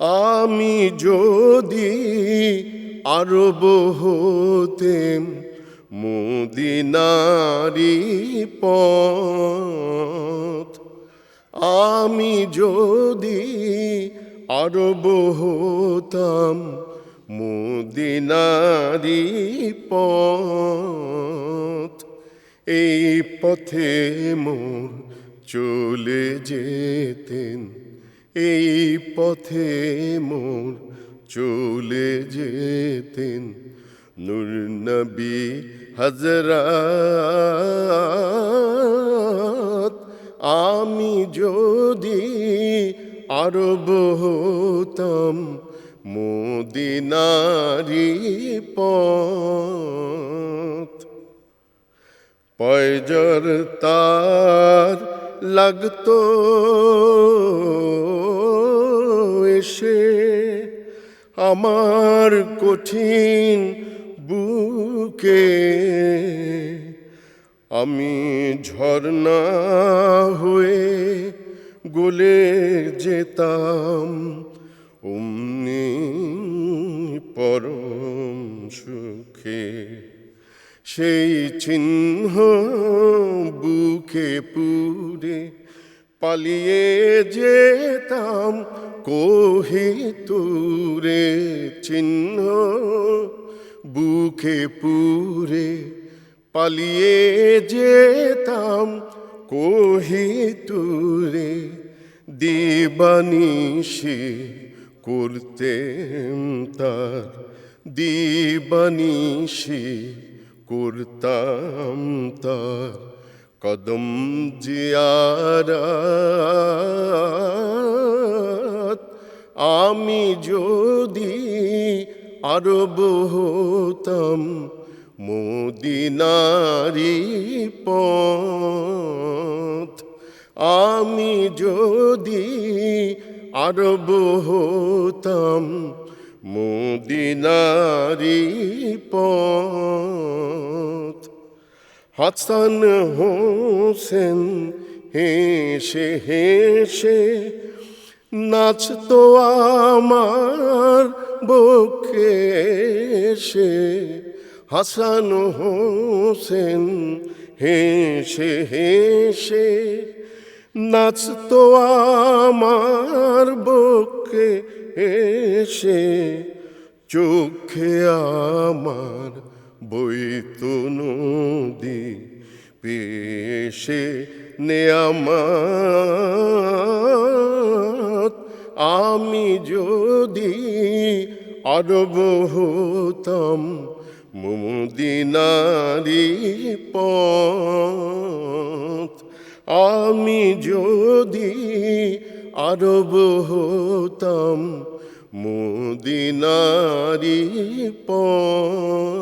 আমি যদি আরব হতেম মদিনারি পথ, আমি যদি আরব হতাম মদিনারি পথ, এই পথে মোর চলে যেতেন, এই পথে মোর চলে যেতেন নূর নবী হযরত। আমি যদি আরব হতাম মদিনারি পথ, পয়জর তার লাগতো এসে আমার কঠিন বুকে, আমি ঝরনা হয়ে গলে যেতাম অমনি পরম সুখে। সেই চিহ্ন বুকে পুরে পালিয়ে যেতাম কোহিতুরে, চিহ্ন বুকে পুরে পালিয়ে যেতাম কোহিতুরে। দিবানিশি করতেম তার, দিবানিশি করতাম তার কদম জিয়ারত। আমি যদি আরব হতাম মদিনারি পথ, আমি যদি আরব হতাম মদিনারি পথ। হাসান হোসেন হেসে হেসে নাচতো আমার বুকে এসে, হাসান হোসেন হেসে হেসে নাচতো আমার বুকে এসে। চোখে আমার বইতো নদী পেশে নেয়ামত, আমি যদি আরব হতাম মদিনারি পথ, আমি যদি আরব হতাম মদিনারি পথ।